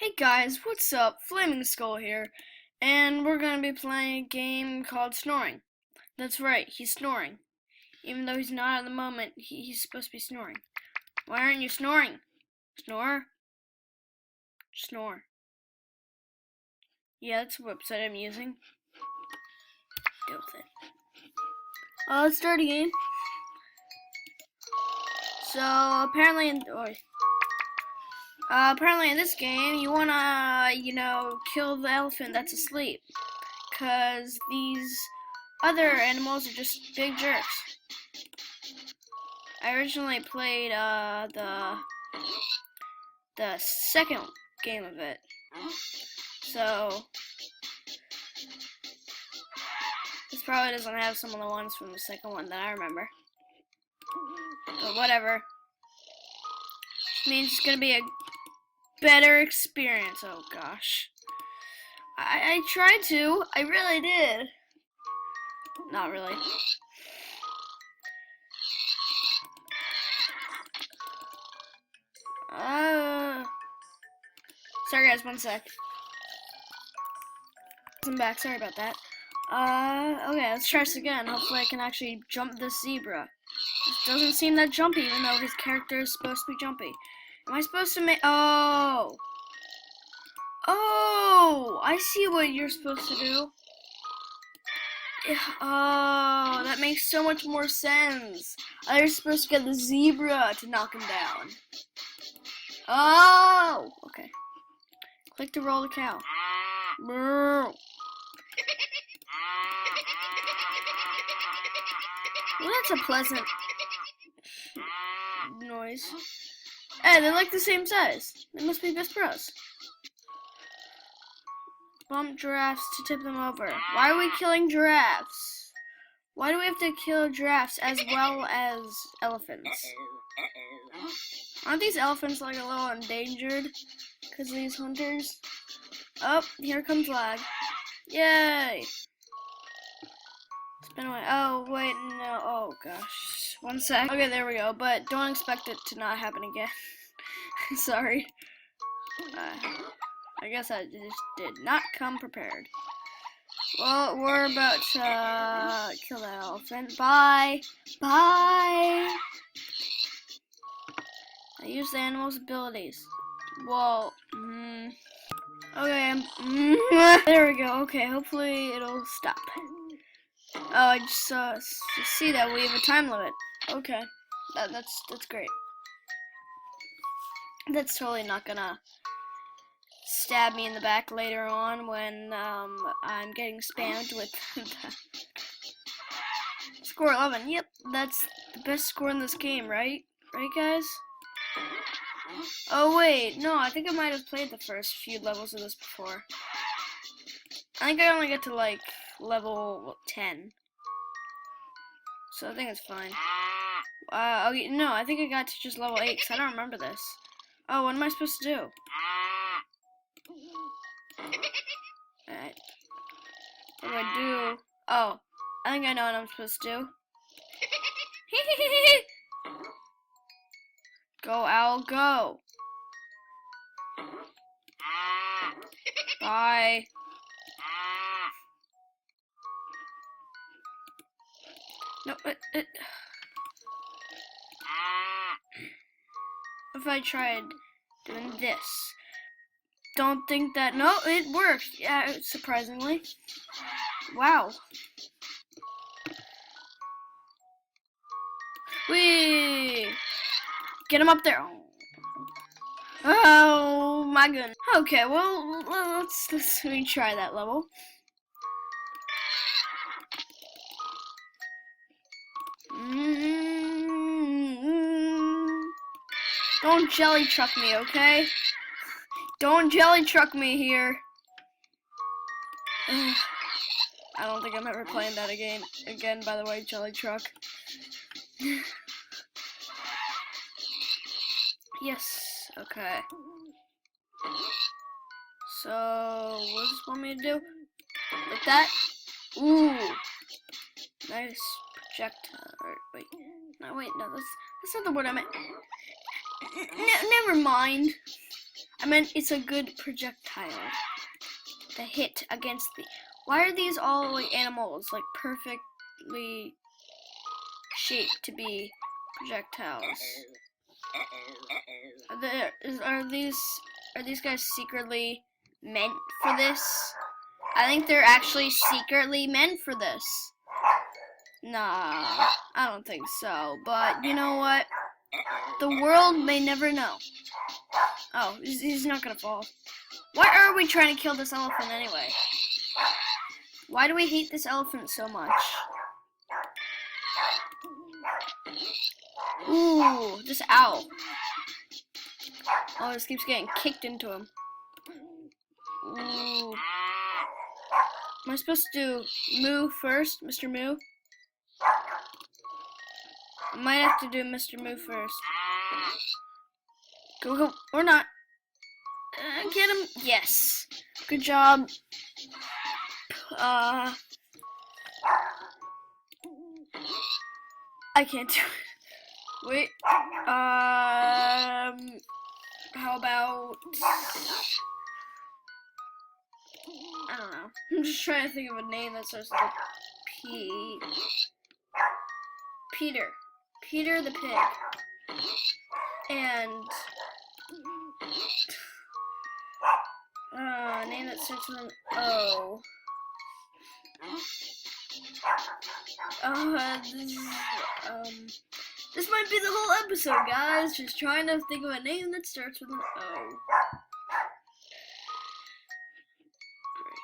Hey guys, what's up? Flaming Skull here, and we're gonna be playing a game called Snoring. That's right, he's snoring. Even though he's not at the moment, he's supposed to be snoring. Why aren't you snoring? Snore? Snore. Yeah, that's the website I'm using. Deal with it. Let's start a game. So, apparently in this game, you wanna, kill the elephant that's asleep. Because these other animals are just big jerks. I originally played the second game of it, so this probably doesn't have some of the ones from the second one that I remember. But whatever. It means it's gonna be a better experience. Oh gosh. I tried to. I really did. Not really. Sorry guys, one sec. I'm back, sorry about that. Okay, let's try this again. Hopefully I can actually jump this zebra. It doesn't seem that jumpy, even though his character is supposed to be jumpy. Am I supposed to make... Oh! Oh! I see what you're supposed to do. Oh, that makes so much more sense. You're supposed to get the zebra to knock him down. Oh! Okay. Click to roll the cow. Well, that's a pleasant noise. Hey, they're like the same size. They must be best bros. Bump giraffes to tip them over. Why are we killing giraffes? Why do we have to kill giraffes as well as elephants? Aren't these elephants like a little endangered because of these hunters? Oh, here comes lag. Yay! Spin away. Oh, wait, no. Oh, gosh. One sec. Okay, there we go. But don't expect it to not happen again. Sorry. I guess I just did not come prepared. Well, we're about to kill that elephant. Bye! Bye! I use the animal's abilities. Well, okay, there we go. Okay, hopefully it'll stop. Oh, I just see that we have a time limit. Okay, that's great. That's totally not gonna stab me in the back later on when I'm getting spammed with score 11. Yep, that's the best score in this game, right? Right, guys? Oh wait, no, I think I might have played the first few levels of this before. I think I only get to like level 10. So I think it's fine. Okay, no, I think I got to just level 8 because I don't remember this. Oh, what am I supposed to do? Alright. What do I do? Oh, I think I know what I'm supposed to do. Go, owl, go. Bye. No, if I tried doing this. Don't think that, no, it worked. Yeah, surprisingly. Wow. Whee! Get him up there. Oh my goodness. Okay, well, let's retry that level. Don't jelly truck me, okay? Don't jelly truck me here. I don't think I'm ever playing that again, by the way, jelly truck. Yes, okay. So, what does this want me to do? Like that? Ooh. Nice projectile. Wait. No, that's not the word I meant. Never mind. I meant it's a good projectile. The hit against the... Why are these all like animals, like perfectly shaped to be projectiles? Are these guys secretly meant for this? I think they're actually secretly meant for this. Nah, I don't think so. But you know what? The world may never know. Oh, he's not gonna fall. Why are we trying to kill this elephant anyway? Why do we hate this elephant so much? Ooh, this owl. Oh, this keeps getting kicked into him. Ooh. Am I supposed to moo first, Mr. Moo? I might have to do Mr. Moo first. Go, go, or not. Get him. Yes. Good job. I can't do it. Wait. How about... I don't know. I'm just trying to think of a name that starts with a P. Peter. Peter the pig. And... name that starts with an O. This might be the whole episode, guys. Just trying to think of a name that starts with an O. Great.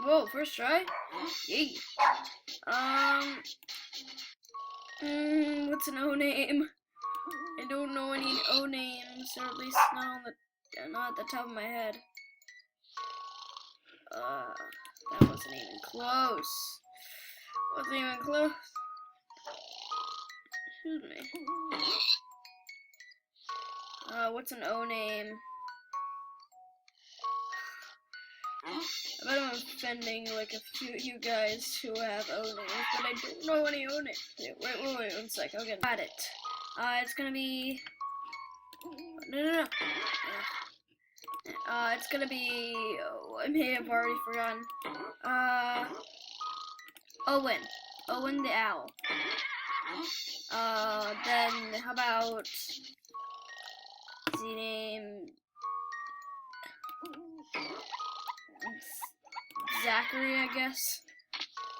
Whoa, first try? Yay. What's an O name? I don't know any O names, or at least not at the top of my head. That wasn't even close. Wasn't even close. Excuse me. What's an O name? I bet I'm offending like a few you guys who have O names, but I don't know any O names. Wait, 1 sec. Okay, got it. It's gonna be... No. It's gonna be... Oh, I may have already forgotten. Owen. Owen the owl. Then how about... the name... Zachary, I guess?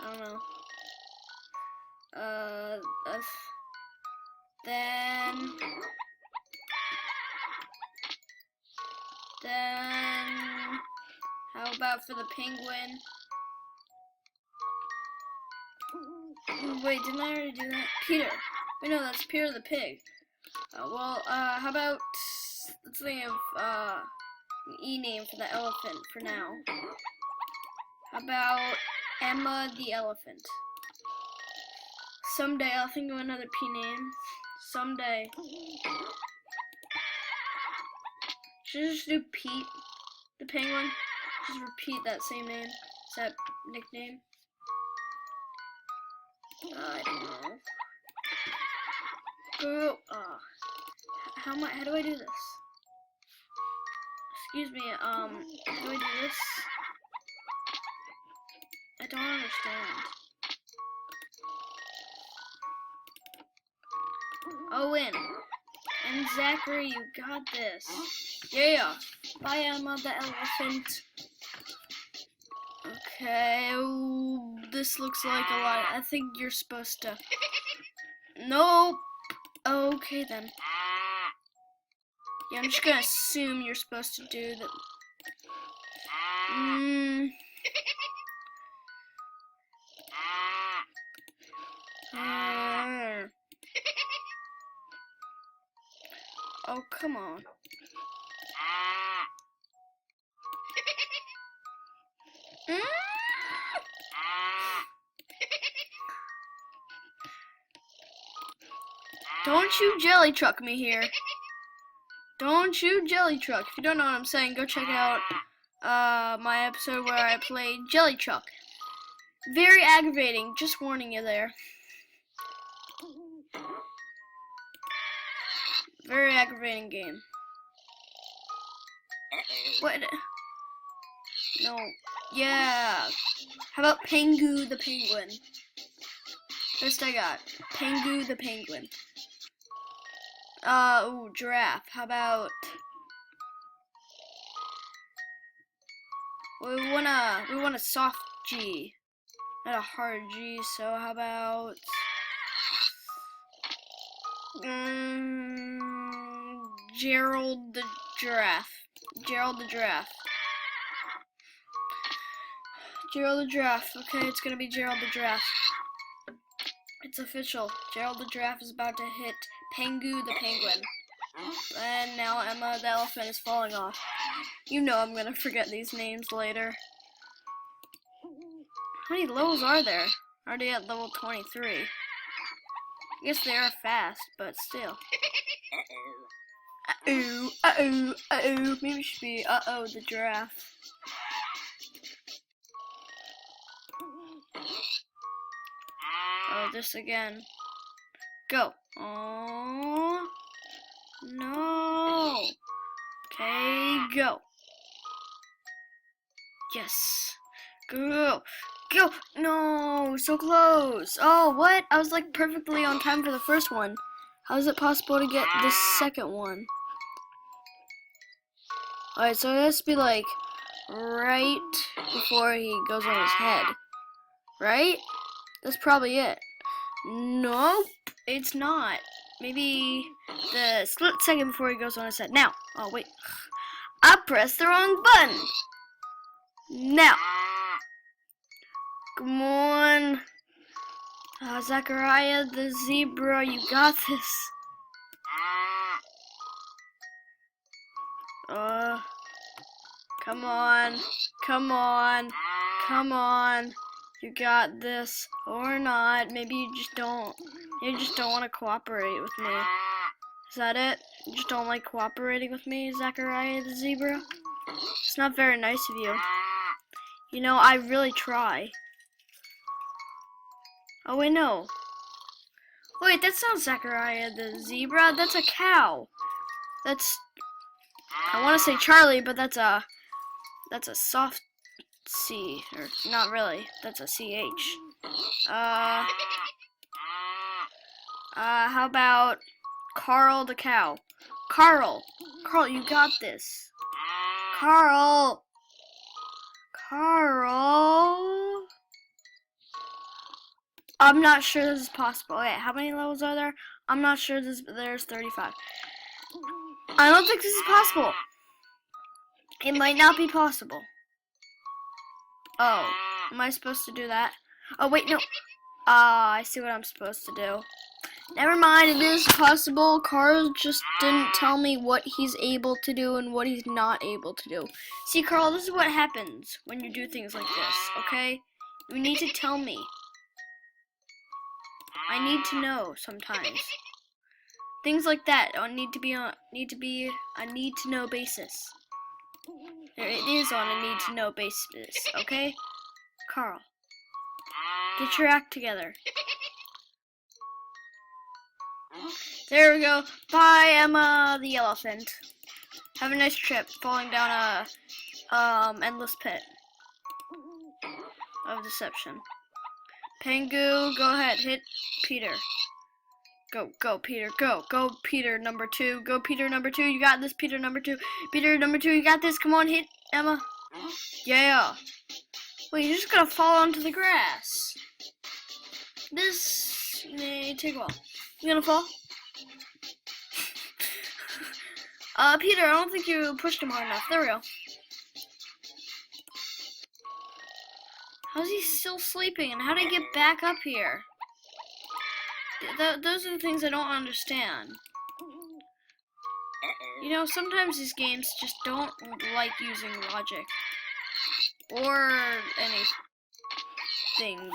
I don't know. Then how about for the penguin? Wait, didn't I already do that? Peter. Wait, no, that's Peter the pig. How about let's think of an E name for the elephant for now. How about Emma the elephant? Someday I'll think of another P name. Someday. Should I just do Pete the penguin? Just repeat that same name. Is that nickname? I don't know. Go. How do I do this? Excuse me. How do I do this? I don't understand. Owen and Zachary, you got this. Yeah. Bye, Emma the elephant. Okay, ooh, this looks like a lot. I think you're supposed to... Nope. Okay, then. Yeah, I'm just gonna assume you're supposed to do that. Oh, come on. Don't you jelly truck me here. Don't you jelly truck. If you don't know what I'm saying, go check out my episode where I played Jelly Truck. Very aggravating, just warning you there. very aggravating game. What? No. Yeah. How about Pengu the penguin? First I got Pengu the penguin. Ooh, giraffe. How about we want a soft G, not a hard G. So how about Gerald the giraffe. Gerald the giraffe. Gerald the giraffe. Okay, it's gonna be Gerald the giraffe. It's official. Gerald the giraffe is about to hit Pengu the penguin. And now Emma the elephant is falling off. You know I'm gonna forget these names later. How many levels are there? Already at level 23. I guess they are fast, but still. Uh-oh, uh-oh, uh-oh. Maybe it should be uh-oh the giraffe. Oh, this again. Go. Oh no. Okay, go. Yes. Go. Go. No, so close. Oh, what? I was like perfectly on time for the first one. How is it possible to get the second one? Alright, so it has to be like right before he goes on his head. Right? That's probably it. Nope, it's not. Maybe the split second before he goes on his head. Now. Oh, wait. I pressed the wrong button. Now. Come on. Zachariah the zebra, you got this. Come on. Come on. Come on. You got this. Or not. Maybe you just don't. You just don't want to cooperate with me. Is that it? You just don't like cooperating with me, Zachariah the zebra? It's not very nice of you. You know, I really try. Oh, wait, no. Wait, that's not Zachariah the zebra. That's a cow. That's... I want to say Charlie, but that's a soft C. Or, not really. That's a CH. How about Carl the cow? Carl, you got this. Carl. I'm not sure this is possible. Wait, how many levels are there? I'm not sure there's 35. I don't think this is possible. It might not be possible. Oh, am I supposed to do that? Oh, wait, no. I see what I'm supposed to do. Never mind, it is possible. Carl just didn't tell me what he's able to do and what he's not able to do. See, Carl, this is what happens when you do things like this, okay? You need to tell me. I need to know sometimes. Things like that need to be a need to know basis. There, it is on a need to know basis, okay? Carl, get your act together. There we go. Bye, Emma the elephant. Have a nice trip falling down a endless pit of deception. Pengu, go ahead, hit Peter. Go, Peter, go, Peter number 2, go, Peter number 2, you got this, Peter number 2, Peter number 2, you got this, come on, hit Emma. Yeah. Wait, you're just gonna fall onto the grass. This may take a while. You gonna fall? Peter, I don't think you pushed him hard enough. There we go. How's he still sleeping, and how did he get back up here? Those are the things I don't understand. You know, sometimes these games just don't like using logic. Or anything.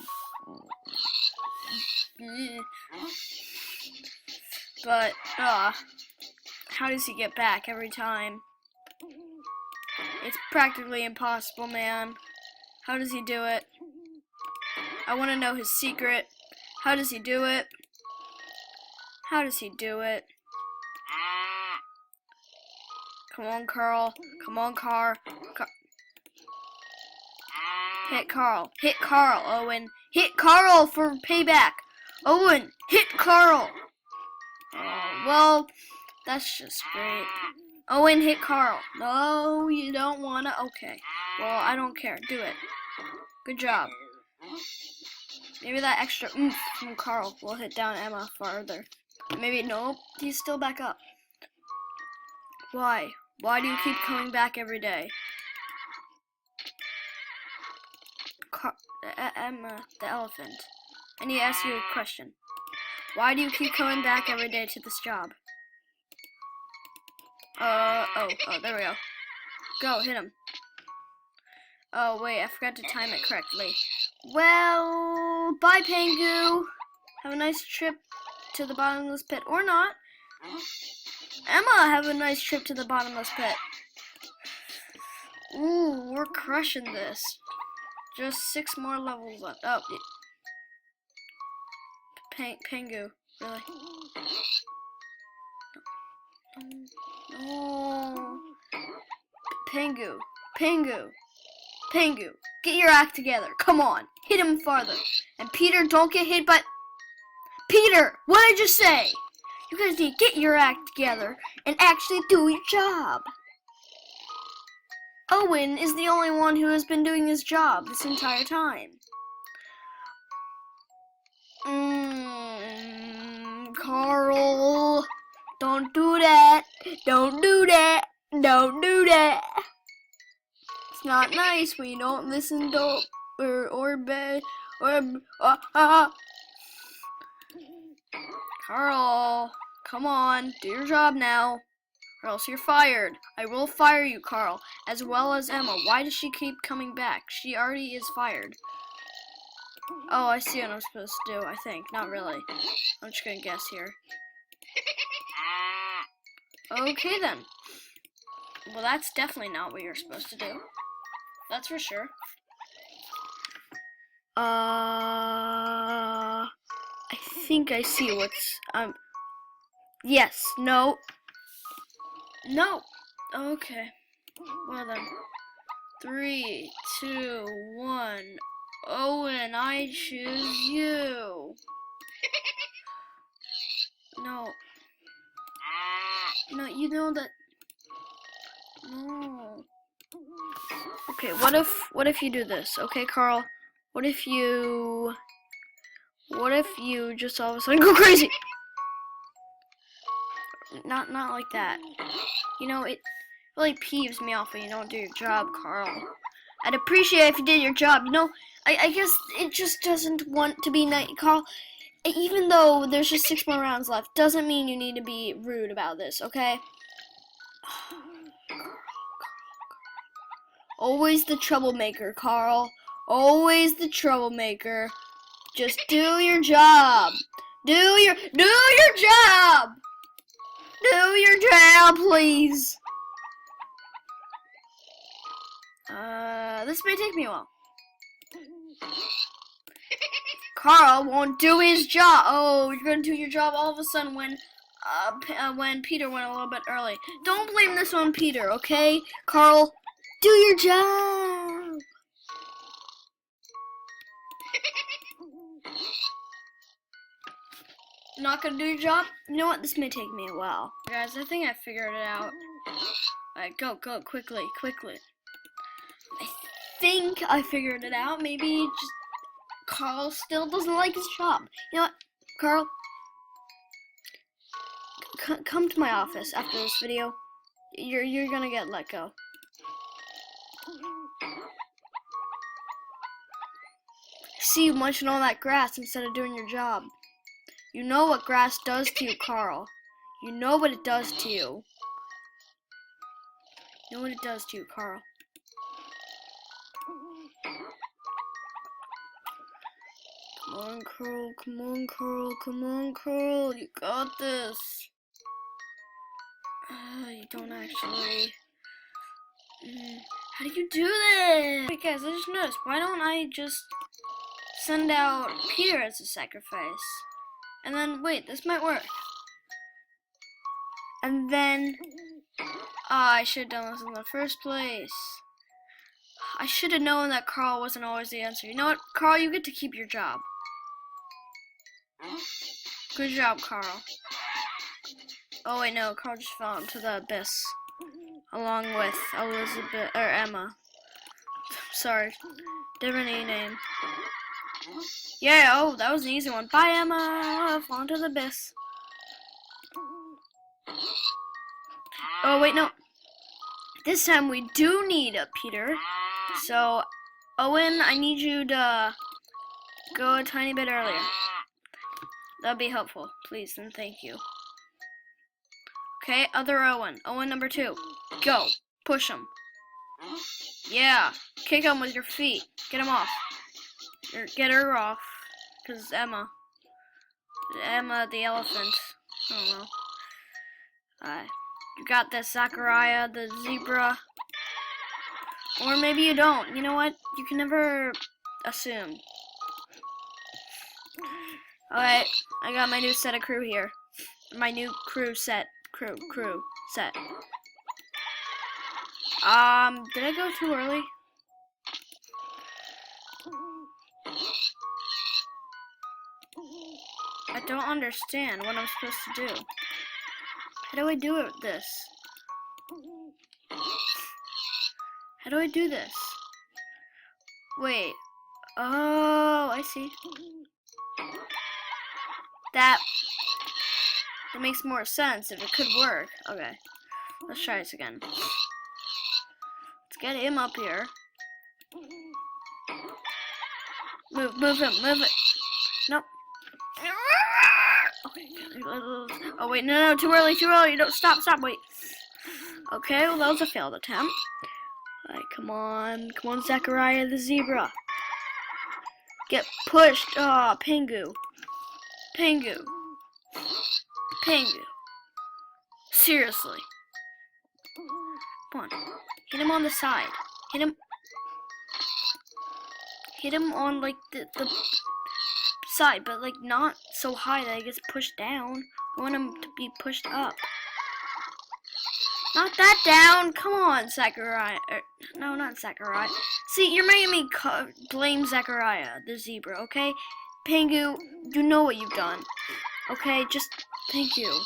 But, how does he get back every time? It's practically impossible, man. How does he do it? I want to know his secret. How does he do it? How does he do it? Come on, Carl. Come on, Hit Carl. Hit Carl, Owen. Hit Carl for payback. Owen, hit Carl. Oh, well, that's just great. Owen, hit Carl. No, you don't wanna. Okay. Well, I don't care. Do it. Good job. Maybe that extra oomph from Carl will hit down Emma farther. Maybe, nope, he's still back up. Why? Why do you keep coming back every day? Emma, the elephant. I need to ask you a question. Why do you keep coming back every day to this job? Oh, there we go. Go, hit him. Oh, wait, I forgot to time it correctly. Well, bye, Pengu. Have a nice trip to the bottomless pit. Or not. Emma, have a nice trip to the bottomless pit. Ooh, we're crushing this. Just 6 more levels left. Oh, Pengu, really? No. Pengu, get your act together. Come on, hit him farther. And Peter, don't get hit by... Peter, what did I just say? You guys need to get your act together and actually do your job. Owen is the only one who has been doing his job this entire time. Carl, don't do that. Don't do that. Don't do that. It's not nice when you don't listen to Carl, come on, do your job now, or else you're fired. I will fire you, Carl, as well as Emma. Why does she keep coming back? She already is fired. Oh, I see what I'm supposed to do, I think. Not really. I'm just gonna guess here. Okay, then. Well, that's definitely not what you're supposed to do. That's for sure. I think I see what's, yes, no. No. Okay. Well then. 3, 2, 1. Owen, I choose you. No. No, you know that. No. Okay, what if you do this? Okay, Carl. What if you just all of a sudden go crazy? Not like that. You know, it really peeves me off when you don't do your job, Carl. I'd appreciate it if you did your job. You know, I guess it just doesn't want to be nice, Carl. Even though there's just 6 more rounds left, doesn't mean you need to be rude about this, okay? Always the troublemaker, Carl. Always the troublemaker. Just do your job. Do your job. Do your job, please. This may take me a while. Carl won't do his job. Oh, you're gonna do your job all of a sudden when Peter went a little bit early. Don't blame this on Peter, okay? Carl, do your job. Not gonna do your job? You know what? This may take me a while. Guys, I think I figured it out. Alright, go, quickly. I think I figured it out. Maybe just Carl still doesn't like his job. You know what, Carl? Come to my office after this video. You're gonna get let go. I see you munching all that grass instead of doing your job. You know what grass does to you, Carl. You know what it does to you. You know what it does to you, Carl. Come on, Carl. Come on, Carl. Come on, Carl. You got this. You don't actually. How do you do this? Wait, guys, I just noticed. Why don't I just send out Peter as a sacrifice? And then, wait, this might work. And then I should have done this in the first place. I should have known that Carl wasn't always the answer. You know what, Carl? You get to keep your job. Good job, Carl. Oh wait, no, Carl just fell into the abyss. Along with Elizabeth, or Emma. Sorry, different name. Yeah, oh, that was an easy one. Bye, Emma. Fall into the abyss. Oh wait, no. This time we do need a Peter. So, Owen, I need you to go a tiny bit earlier. That'd be helpful, please, and thank you. Okay, other Owen. Owen number 2. Go. Push him. Yeah. Kick him with your feet. Get him off. Or get her off. Because Emma the elephant. I don't know. You got this, Zachariah the zebra. Or maybe you don't. You know what? You can never assume. Alright, I got my new set of crew here. My new crew set. Crew set. Did I go too early? I don't understand what I'm supposed to do. How do I do it with this? How do I do this? Wait. Oh, I see. That makes more sense if it could work. Okay. Let's try this again. Let's get him up here. Move him, move it. Nope. Okay. Oh wait, no, too early. Don't stop, wait. Okay, well that was a failed attempt. Alright, come on, Zachariah the zebra. Get pushed. Oh, Pingu. Seriously. Come on. Hit him on the side. Hit him on like the side, but like not so high that he gets pushed down. I want him to be pushed up. Not that down. Come on, Zachariah. No, not Zachariah. See, you're making me blame Zachariah, the zebra, okay? Pingu, you know what you've done. Okay, just thank you.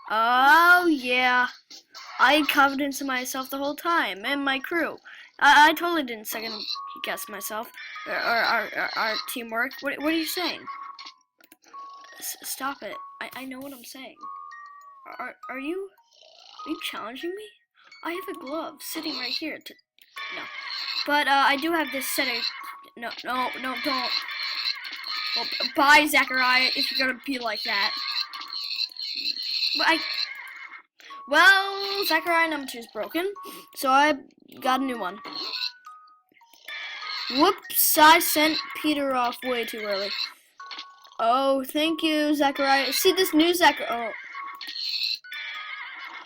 Oh, yeah. I had confidence in myself the whole time, and my crew. I totally didn't second guess myself, or our teamwork. What are you saying? Stop it. I know what I'm saying. Are you challenging me? I have a glove sitting right here. No. But, I do have this set of... No, don't. Well, bye, Zachariah, if you're gonna be like that. But well, Zachariah number 2 is broken, so I got a new one. Whoops, I sent Peter off way too early. Oh, thank you, Zachariah. See this new Zachariah. Oh.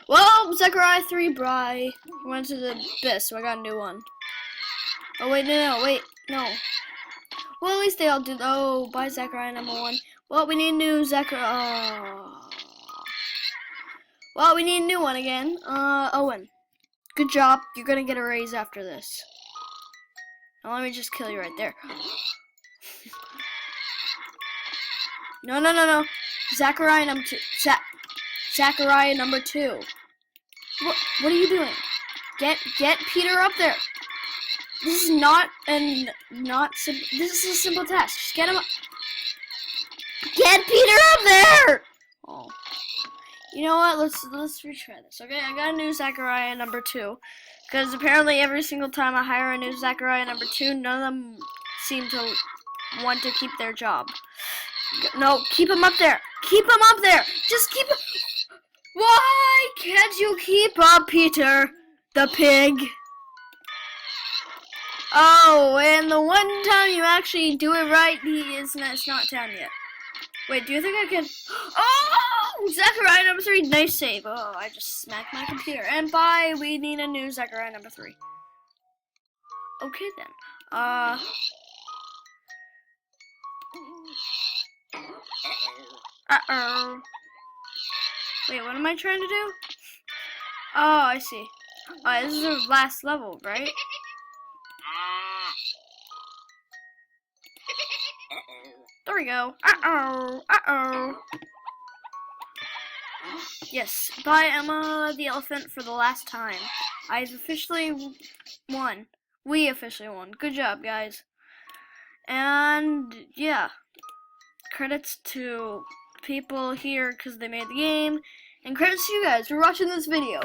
Well, Zachariah 3, bye. He went to the abyss, so I got a new one. Oh, wait, no. Well, at least they all did. Oh, bye, Zachariah number 1. Well, we need a new Zachariah. Oh. Well, we need a new one again. Owen. Good job. You're gonna get a raise after this. Now let me just kill you right there. No. Zachariah number 2. Zachariah number 2. What are you doing? Get Peter up there. This is this is a simple test. Just get him up. Get Peter up there! Oh. You know what? Let's retry this. Okay, I got a new Zachariah number 2. Because apparently every single time I hire a new Zachariah number 2, none of them seem to want to keep their job. No, keep him up there. Keep him up there. Just keep him. Why can't you keep up, Peter? The pig. Oh, and the one time you actually do it right, it's not down yet. Wait, do you think I can? Oh! Woo! Zachariah number 3, nice save. Oh, I just smacked my computer. And bye, we need a new Zachariah number 3. Okay then. Uh-oh. Wait, what am I trying to do? Oh, I see. This is the last level, right? There we go. Uh-oh. Uh-oh. Yes. Bye, Emma the elephant, for the last time. I've officially won. We officially won. Good job, guys. And, yeah. Credits to people here because they made the game. And credits to you guys for watching this video.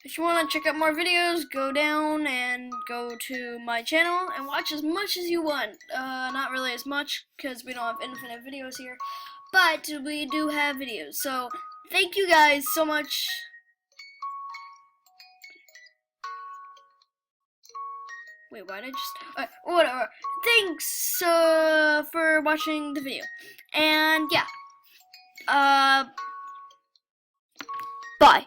If you want to check out more videos, go down and go to my channel and watch as much as you want. Not really as much because we don't have infinite videos here, but we do have videos. So thank you guys so much. Wait, why did I just... whatever. Thanks for watching the video. And yeah. Bye.